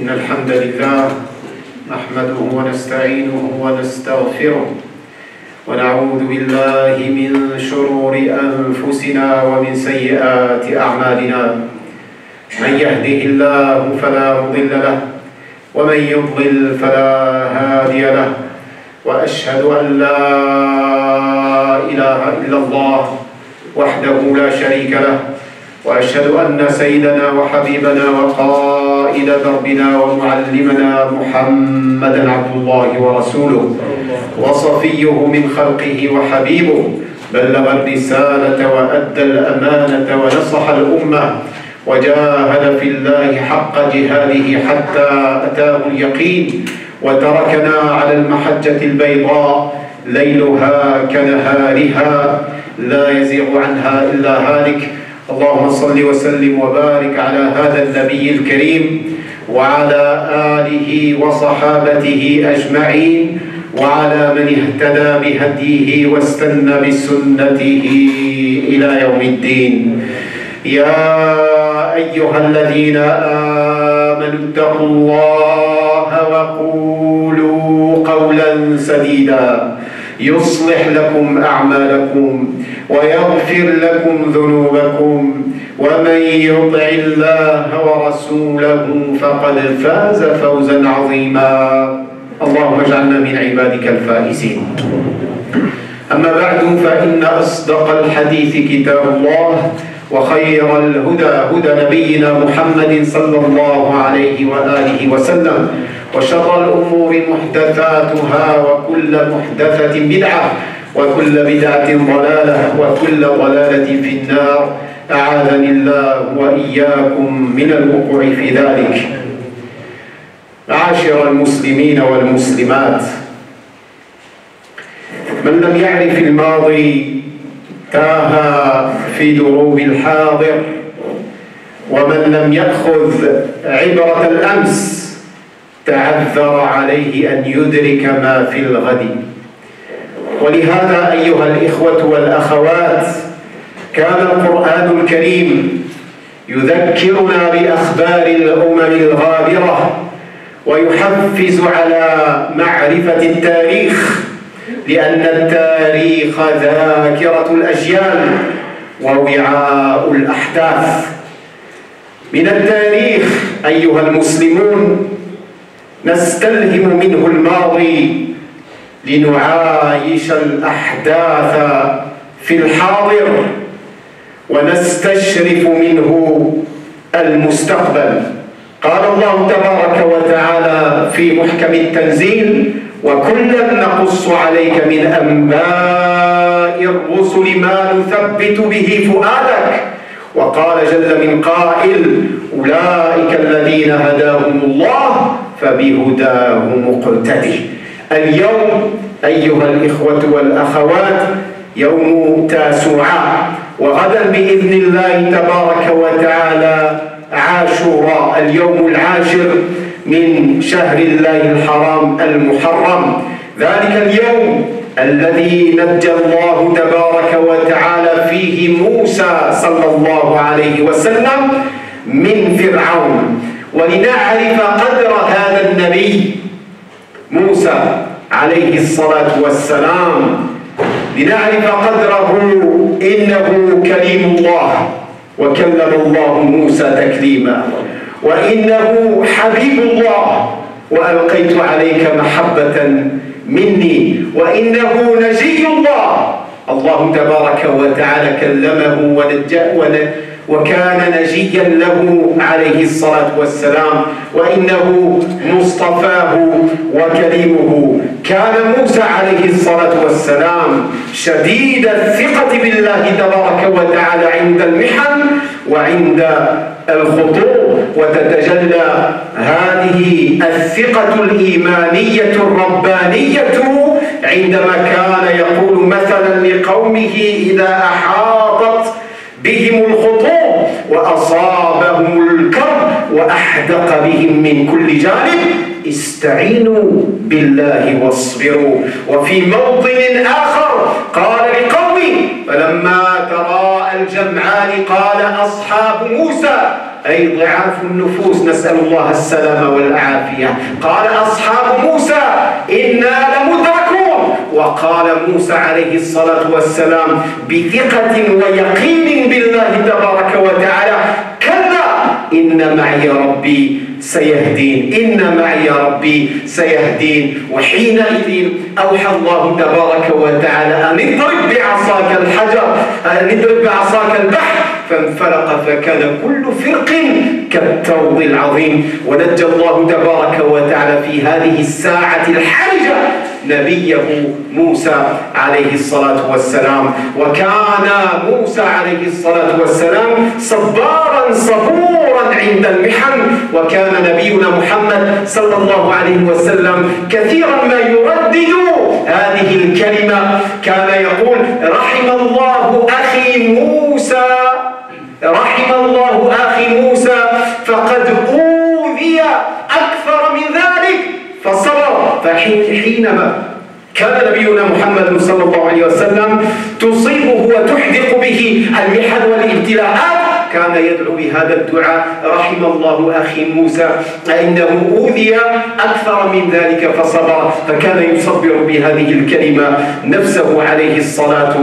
إن الحمد لله نحمده ونستعينه ونستغفره ونعوذ بالله من شرور أنفسنا ومن سيئات أعمالنا. من يهده الله فلا مضل له ومن يضلل فلا هادي له، وأشهد أن لا إله إلا الله وحده لا شريك له، وأشهد أن سيدنا وحبيبنا وقائد دربنا ومعلمنا محمدا عبد الله ورسوله وصفيه من خلقه وحبيبه، بلغ الرسالة وأدى الأمانة ونصح الأمة وجاهد في الله حق جهاده حتى أتاه اليقين، وتركنا على المحجة البيضاء ليلها كنهارها لا يزيغ عنها إلا هالك. اللهم صل وسلم وبارك على هذا النبي الكريم وعلى آله وصحابته أجمعين وعلى من اهتدى بهديه واستنى بسنته إلى يوم الدين. يا أيها الذين آمنوا اتقوا الله وقولوا قولا سديدا يصلح لكم أعمالكم ويغفر لكم ذنوبكم، ومن يطع الله ورسوله فقد فاز فوزا عظيما. اللهم اجعلنا من عبادك الفائزين. أما بعد، فإن أصدق الحديث كتاب الله، وخير الهدى هدى نبينا محمد صلى الله عليه وآله وسلم، وشر الأمور محدثاتها، وكل محدثة بدعة، وكل بدعة ضلالة، وكل ضلالة في النار. أعاذني الله وإياكم من الوقوع في ذلك. معاشر المسلمين والمسلمات، من لم يعرف الماضي تاه في دروب الحاضر، ومن لم يأخذ عبرة الأمس تعذر عليه أن يدرك ما في الغد. ولهذا أيها الإخوة والأخوات، كان القرآن الكريم يذكرنا بأخبار الأمم الغابرة ويحفز على معرفة التاريخ، لأن التاريخ ذاكرة الأجيال ووعاء الأحداث. من التاريخ أيها المسلمون نستلهم منه الماضي لنعايش الأحداث في الحاضر، ونستشرف منه المستقبل. قال الله تبارك وتعالى في محكم التنزيل: وكلا نقص عليك من أنباء الرسل ما نثبت به فؤادك. وقال جل من قائل: أولئك الذين هداهم الله فبهداه مقتدي. اليوم أيها الإخوة والأخوات يوم تاسوعاء، وغدا بإذن الله تبارك وتعالى عاشوراء، اليوم العاشر من شهر الله الحرام المحرم، ذلك اليوم الذي نجى الله تبارك وتعالى فيه موسى صلى الله عليه وسلم من فرعون. ولنعرف قدر هذا النبي موسى عليه الصلاة والسلام، لنعرف قدره، إنه كليم الله وكلم الله موسى تكليما، وإنه حبيب الله وألقيت عليك محبة مني، وإنه نجي الله. الله تبارك وتعالى كلمه وكان نجيا له عليه الصلاة والسلام، وإنه مصطفاه وكليمه. كان موسى عليه الصلاة والسلام شديد الثقة بالله تبارك وتعالى عند المحن وعند الخطوب، وتتجلى هذه الثقة الإيمانية الربانية عندما كان يقول مثلا لقومه إذا أحاطت بهم الخطوب وأصابهم الكرب وأحدق بهم من كل جانب: استعينوا بالله واصبروا. وفي موطن آخر قال لقومه فلما تراءى الجمعان قال أصحاب موسى أي ضعاف النفوس، نسأل الله السلامة والعافية. قال أصحاب موسى إنا لمدركون، وقال موسى عليه الصلاة والسلام بثقة ويقين بالله تبارك وتعالى: كلا إن معي ربي سيهدين، إن معي ربي سيهدين. وحينئذ أوحى الله تبارك وتعالى أن اضرب بعصاك الحجر، أن اضرب بعصاك البحر، فانفلق فكان كل فرق كالطود العظيم. ونجى الله تبارك وتعالى في هذه الساعة الحرجة نبيه موسى عليه الصلاة والسلام. وكان موسى عليه الصلاة والسلام صبارا صبورا عند المحن، وكان نبينا محمد صلى الله عليه وسلم كثيرا ما يردد هذه الكلمة، كان يقول: رحم الله أخي موسى، رحم الله أخي موسى، فقد أوذي أكثر من ذلك فصبر. فحينما كان نبينا محمد صلى الله عليه وسلم تصيبه وتحدق به المحن والابتلاءات، كان يدعو بهذا الدعاء: رحم الله أخي موسى إنه أوذي أكثر من ذلك فصبر. فكان يصبر بهذه الكلمة نفسه عليه الصلاة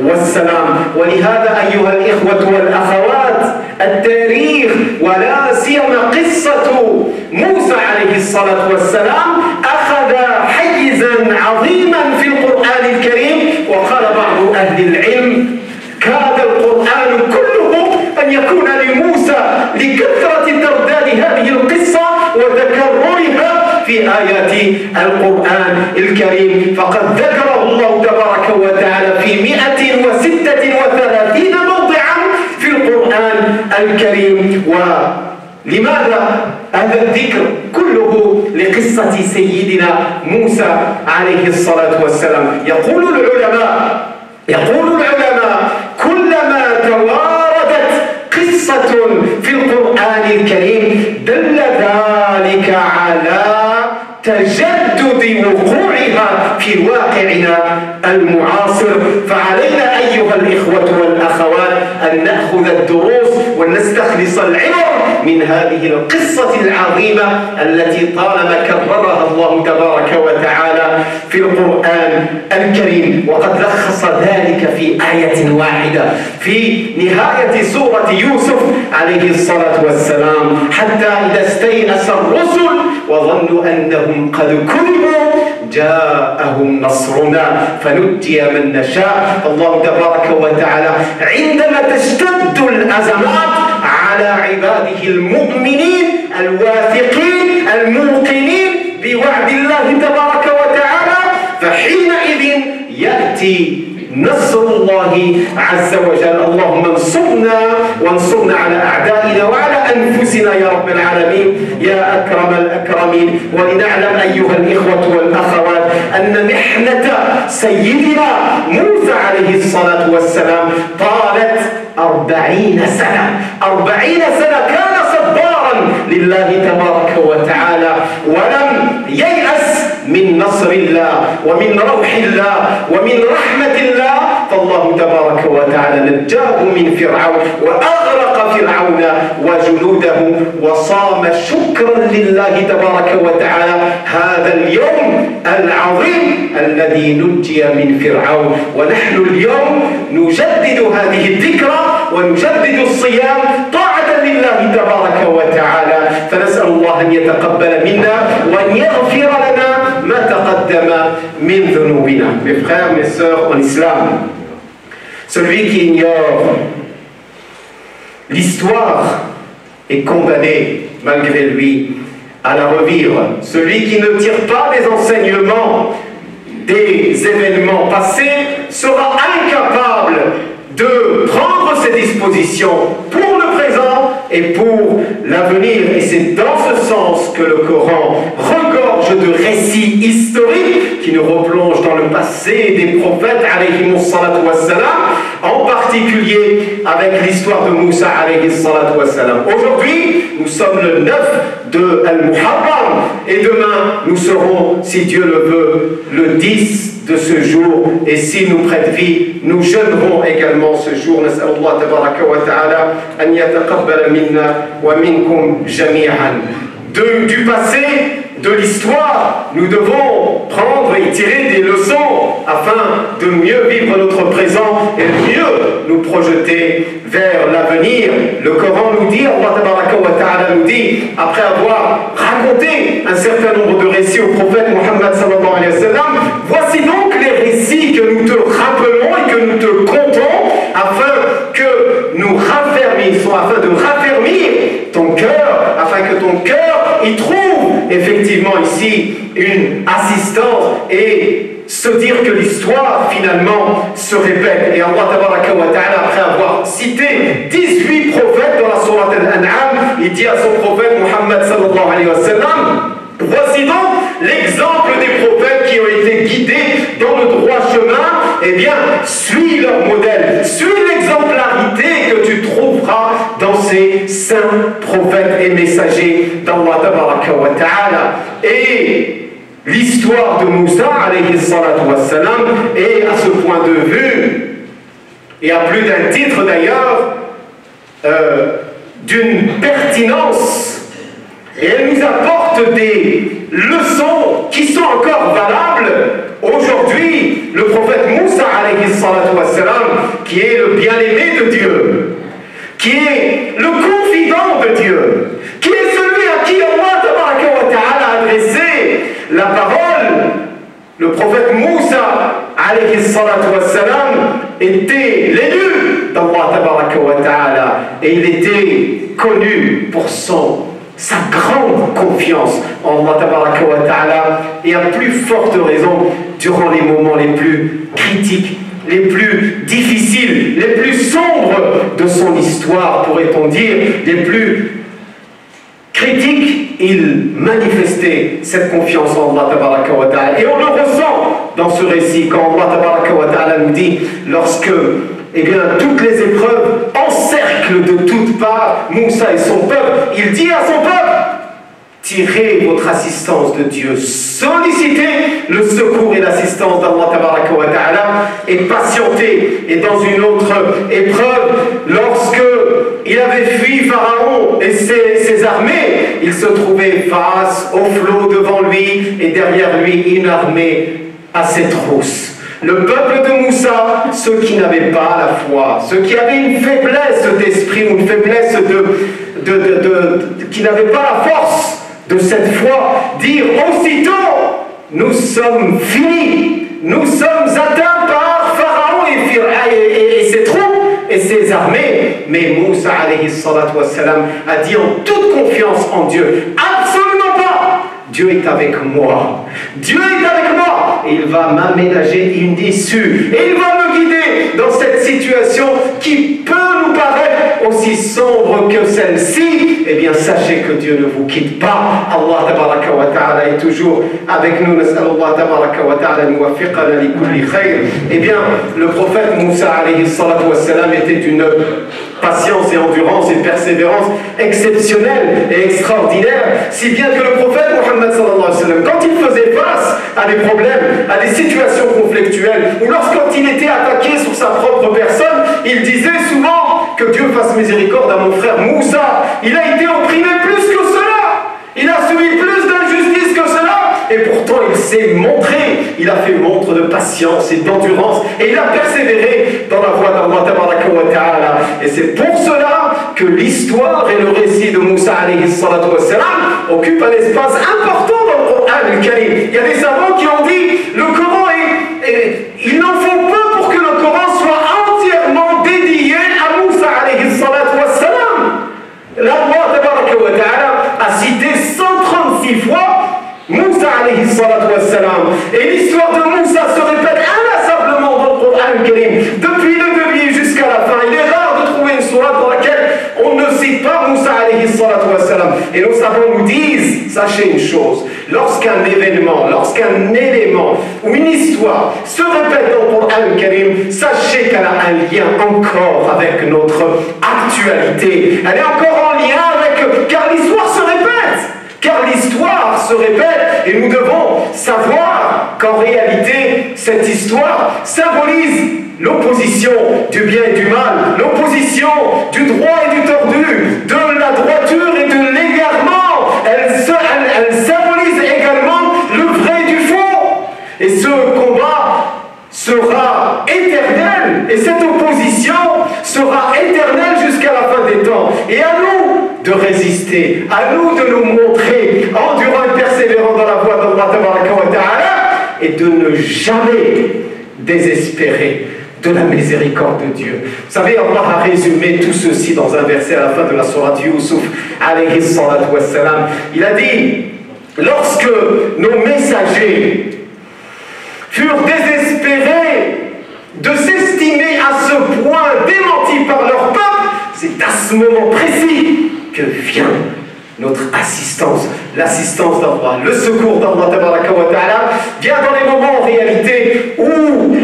والسلام. ولهذا أيها الإخوة والأخوات، التاريخ ولا سيما قصة موسى عليه الصلاة والسلام أخذ حيزا عظيما في القرآن الكريم. وقال بعض أهل العلم: كاد القرآن كله أن يكون لموسى لكثرة ترداد هذه القصة وتكررها في آيات القرآن الكريم، فقد ذكره الله تبارك وتعالى في 136 موضعا في القرآن الكريم. ولماذا هذا الذكر كله لقصة سيدنا موسى عليه الصلاة والسلام؟ يقول العلماء كلما تواردت قصة في القرآن الكريم دل ذلك على تجدد وقوعها في واقعنا المعاصر. فعلينا أيها الإخوة والأخوات أن نأخذ الدروس ونستخلص العبر من هذه القصة العظيمة التي طالما كررها الله تبارك وتعالى في القرآن الكريم. وقد لخص ذلك في آية واحدة في نهاية سورة يوسف عليه الصلاة والسلام: حتى إذا استيأس الرسل وظنوا أنهم قد كذبوا جاءهم نصرنا فنجي من نشاء. فالله تبارك وتعالى عندما تشتد الأزمات على عباده المؤمنين الواثقين الموقنين بوعد الله تبارك وتعالى، فحينئذ يأتي نصر الله عز وجل. اللهم وانصرنا على أعدائنا وعلى أنفسنا يا رب العالمين يا أكرم الأكرمين. ولنعلم أيها الإخوة والأخوات أن محنة سيدنا موسى عليه الصلاة والسلام طالت 40 سنة. 40 سنة كان صبارا لله تبارك وتعالى، ولم ييأس من نصر الله ومن روح الله ومن رحمة الله. فالله تبارك وتعالى نجاه من فرعون وأغرق فرعون وجنوده، وصام شكرا لله تبارك وتعالى هذا اليوم العظيم الذي نجي من فرعون. ونحن اليوم نجدد هذه الذكرى ونجدد الصيام طاعة لله تبارك وتعالى. فنسأل الله أن يتقبل منا وأن يغفر لنا ما تقدم من ذنوبنا. Mes frères, mes sœurs en islam, celui qui ignore l'histoire est condamné malgré lui à la revivre. Celui qui ne tire pas des enseignements des événements passés sera incapable de prendre ses dispositions pour le présent et pour l'avenir. Et c'est dans ce sens que le Coran regorge de récits historiques qui nous replongent dans le passé des prophètes alayhimus salatu wassalam, en particulier avec l'histoire de Moussa alayhi salatu wassalam. Aujourd'hui, nous sommes le 9 de Al-Muharram et demain, nous serons, si Dieu le veut, le 10 de ce jour. Et s'il nous prête vie, nous jeûnerons également ce jour. Nas'al Allah tabaraka wa ta'ala an yataqabbala minna wa minkum jami'an. Du passé, de l'histoire, nous devons prendre et tirer des leçons afin de mieux vivre notre présent et de mieux nous projeter vers l'avenir. Le Coran nous dit, Allah tabaraka wa ta'ala nous dit, après avoir raconté un certain nombre de récits au prophète Muhammad sallallahu alayhi wa sallam, voici donc les récits que nous te rappelons et que nous te contons afin que nous raffermissons, afin de raffermir ton cœur, afin que ton cœur y trouve effectivement ici une assistance et se dire que l'histoire finalement se répète. Et Allah tabaraka wa ta'ala, après avoir cité 18 prophètes dans la sourate Al-An'am, il dit à son prophète Muhammad sallallahu alayhi wa sallam, voici donc l'exemple des prophètes qui ont été guidés dans le droit chemin. Eh bien, suis leur modèle, suis l'exemplarité que tu trouveras dans ces saints prophètes et messagers d'Allah tabaraka wa ta'ala. Et l'histoire de Moussa alayhi salatu wassalam est à ce point de vue, et à plus d'un titre d'ailleurs, d'une pertinence, et elle nous apporte des leçons qui sont encore valables aujourd'hui. Le prophète Moussa alayhi salatu wassalam, qui est le bien-aimé de Dieu, qui est le confident de Dieu, qui est celui à qui Allah tabaraka wa ta'ala a adressé la parole. Le prophète Moussa alayhi salatu wassalam était l'élu d'Allah tabaraka wa ta'ala et il était connu pour sa grande confiance en Allah tabaraka wa ta'ala, et à plus forte raison durant les moments les plus critiques, les plus difficiles, les plus sombres de son histoire, pourrait-on dire, les plus critiques. Il manifestait cette confiance en Allah tabaraka wa ta'ala, et on le ressent dans ce récit quand Allah tabaraka wa ta'ala nous dit, lorsque toutes les épreuves encerclent de toutes parts Moussa et son peuple, il dit à son peuple, tirez votre assistance de Dieu, sollicitez le secours et l'assistance d'Allah tabaraka wa ta'ala, et patientez. Et dans une autre épreuve, lorsque il avait fui Pharaon et ses armées, il se trouvait face au flot devant lui et derrière lui une armée à ses trousses. Le peuple de Moussa, ceux qui n'avaient pas la foi, ceux qui avaient une faiblesse d'esprit ou une faiblesse qui n'avaient pas la force de cette foi, dire aussitôt, nous sommes finis, nous sommes atteints par Pharaon et ses troupes et ses armées. Mais Moussa alayhi salatu wassalam a dit en toute confiance en Dieu, absolument pas, Dieu est avec moi, Dieu est avec moi, et il va m'aménager une issue, et il va me guider dans cette situation qui peut nous paraître aussi sombre que celle-ci. Eh bien, sachez que Dieu ne vous quitte pas. Allah tabaraka wa ta'ala est toujours avec nous. Nas'alullah tabaraka wa ta'ala nuwaffiqana li kulli khayr. Eh bien, le prophète Moussa alayhi salatu wassalam était d'une patience et endurance et persévérance exceptionnelle et extraordinaire, si bien que le prophète Muhammad sallallahu alayhi wa sallam, quand il faisait face à des problèmes, à des situations conflictuelles, ou lorsqu'il était attaqué sur sa propre personne, il disait souvent que Dieu fasse miséricorde à mon frère Moussa, il a été opprimé plus que cela, il a subi plus d'injustice que cela, et pourtant il s'est montré, il a fait montre de patience et d'endurance, et il a persévéré dans la voie d'Allah tabaraka wa ta'ala. Et c'est pour cela que l'histoire et le récit de Moussa alayhi salatu wassalam occupent un espace important dans le Coran al-Karim. Il y a des savants qui ont dit le Coran il n'en faut peu pour que le Coran soit entièrement dédié à Moussa alayhi salatu wassalam. Allah tabaraka wa ta'ala a cité 136 fois Moussa alayhi salatu wassalam, et l'histoire de Moussa se répète inlassablement dans le Coran al-Karim depuis le début jusqu'à la fin. Il est rare de trouver une sourate dans laquelle on ne cite pas Moussa alayhi salatu wassalam. Et nos savants nous disent, sachez une chose, lorsqu'un événement, lorsqu'un élément ou une histoire se répète dans le Coran al-Karim, sachez qu'elle a un lien encore avec notre actualité. Elle est encore en lien avec... car l'histoire se répète. Car l'histoire se répète et nous devons savoir qu'en réalité, cette histoire symbolise l'opposition du bien et du mal, l'opposition du droit et du tordu, de la droiture et de l'égarement. Elle symbolise également le vrai du faux. Et ce combat sera éternel, et cette opposition sera éternelle jusqu'à la fin des temps. Et à nous de résister, à nous de nous montrer endurants et persévérants dans la voie d'Allah Tabaraka wa Ta'ala, et de ne jamais désespérer de la miséricorde de Dieu. Vous savez, Allah a résumé tout ceci dans un verset à la fin de la sourate Yusuf, alayhi salatu wassalam. Il a dit, lorsque nos messagers furent désespérés de s'estimer à ce point démentis par leur peuple, c'est à ce moment précis que vient notre assistance, l'assistance d'Allah, le secours d'Allah Tabaraka wa Ta'ala vient dans les moments en réalité où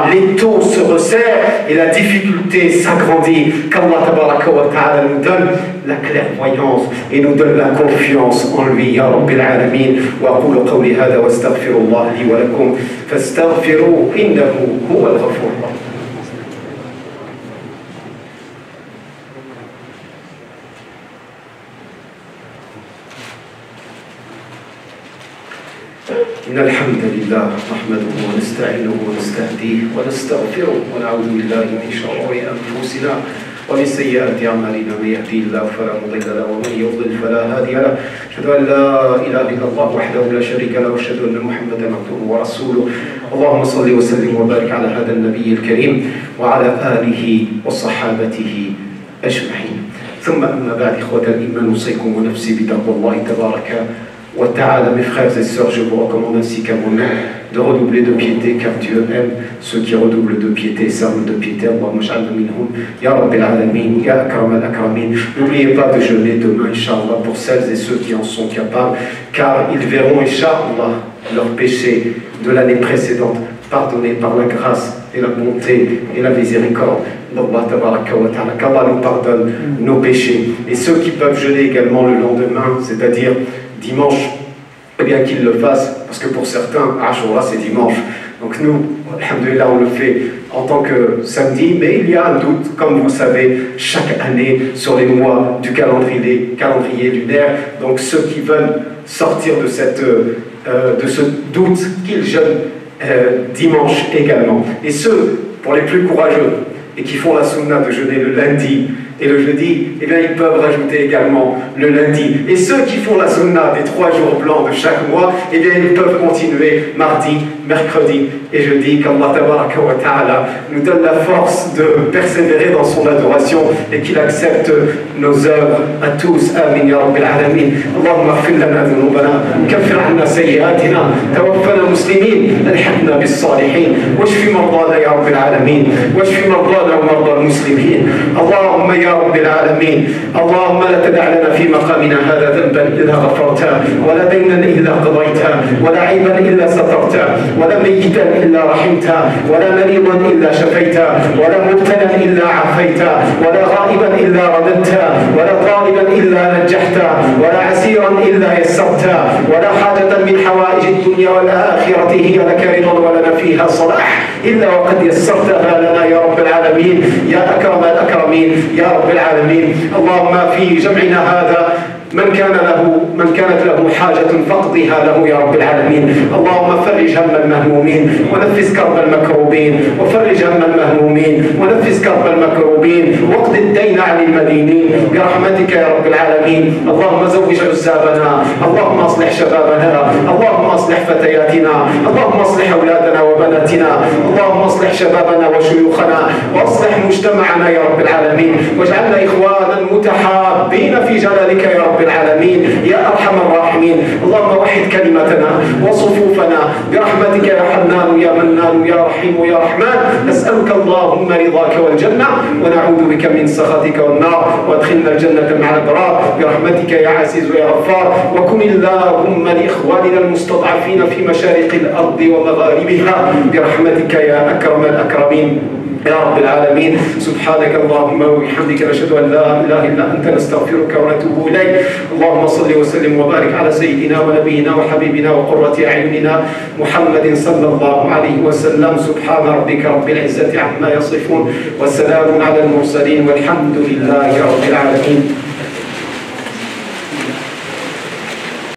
l'étau se resserre et la difficulté s'agrandit, qu'Allah Tabaraka wa Ta'ala nous donne la clairvoyance et nous donne la confiance en lui. Ya Rabbil Alamin, wa aqulu qawli hada wa astaghfirullah li wa lakum fastaghfiruhu innahu huwal ghafurur rahim. إن الحمد لله نحمده ونستعينه ونستهديه ونستغفره ونعوذ بالله من شرور أنفسنا ومن سيئات أعمالنا من يهدي الله فلا مضل له ومن يضلل فلا هادي له أشهد أن لا إله إلا الله وحده لا شريك له وأشهد أن محمدا عبده ورسوله اللهم صل وسلم وبارك على هذا النبي الكريم وعلى آله وصحابته أجمعين ثم أما بعد إخوة الإيمان أوصيكم ونفسي بتقوى الله تبارك wa ta'ala, mes frères et sœurs, je vous recommande ainsi qu'à moi-même de redoubler de piété, car Dieu aime ceux qui redoublent de piété, servent de piété. Allahumma ja'alna minhum, ya Rabbil Alamin, ya Akram al-Akramin. N'oubliez pas de jeûner demain, Inch'Allah, pour celles et ceux qui en sont capables, car ils verront, Inch'Allah, leurs péchés de l'année précédente pardonnés par la grâce et la bonté et la miséricorde d'Allah Tabaraka wa Ta'ala. Qu'Allah nous pardonne nos péchés. Et ceux qui peuvent jeûner également le lendemain, c'est-à-dire dimanche, eh bien qu'ils le fassent, parce que pour certains, Ashura c'est dimanche. Donc nous, alhamdoulilah, on le fait en tant que samedi, mais il y a un doute, comme vous savez, chaque année sur les mois du calendrier lunaire. Donc ceux qui veulent sortir de ce doute, qu'ils jeûnent dimanche également. Et ceux, pour les plus courageux, et qui font la sunna de jeûner le lundi et le jeudi, eh bien ils peuvent rajouter également le lundi. Et ceux qui font la sunna des 3 jours blancs de chaque mois, eh bien ils peuvent continuer mardi, mercredi et jeudi. Qu'Allah Tabaraka wa Ta'ala nous donne la force de persévérer dans son adoration et qu'il accepte nos œuvres à tous. Amin ya Rabbil Alamin. Allahumma ighfir lana dhunubana, kaffir anna sayyi'atina, tawaffana muslimin, alhaqna bis salihin, washfi mardana ya Rabbil Alamin, washfi mardana wa marda al-muslimin. Allahumma ya رب العالمين اللهم لا تدع لنا في مقامنا هذا ذنبا إلا غفرته ولا دينا إلا قضيته ولا عيبا إلا سترته ولا ميتا إلا رحمته ولا مريضا إلا شفيته ولا مبتلا إلا عافيته ولا غائبا إلا رددته ولا طالبا إلا نجحته ولا عسيرا إلا يسرته ولا حاجة من حوائج الدنيا والآخرة هي لك رضا ولنا فيها صلاح إلا وقد يسرتها لنا يا رب العالمين يا أكرم الأكرمين يا رب العالمين. اللهم في جمعنا هذا من كانت له حاجة فاقضها له يا رب العالمين. اللهم فرج هم المهمومين ونفس كرب المكروبين وفرج هم المهمومين ونفس كرب المكروبين واقض الدين عن المدينين برحمتك يا رب العالمين. اللهم زوج عزابنا، اللهم اصلح شبابنا، اللهم اصلح فتياتنا، اللهم اصلح اولادنا وبناتنا، اللهم اصلح شبابنا وشيوخنا واصلح مجتمعنا يا رب العالمين، واجعلنا اخوانا متحابين في جلالك يا رب العالمين يا ارحم الراحمين. الراحمين. اللهم وحد كلمتنا وصفوفنا برحمتك يا حنان يا منان يا رحيم يا رحمن. نسألك اللهم رضاك والجنة ونعوذ بك من سخطك والنار، وادخلنا الجنة مع الأبرار برحمتك يا عزيز يا غفار. وكن اللهم لإخواننا المستضعفين في مشارق الأرض ومغاربها برحمتك يا أكرم الأكرمين يا رب العالمين. سبحانك اللهم وبحمدك نشهد أن لا إله إلا أنت نستغفرك ونتوب إليك. اللهم صل وسلم وبارك على سيدنا ونبينا وحبيبنا وقرة أعيننا محمد صلى الله عليه وسلم. سبحان ربك رب العزة عما يصفون، والسلام على المرسلين، والحمد لله رب العالمين.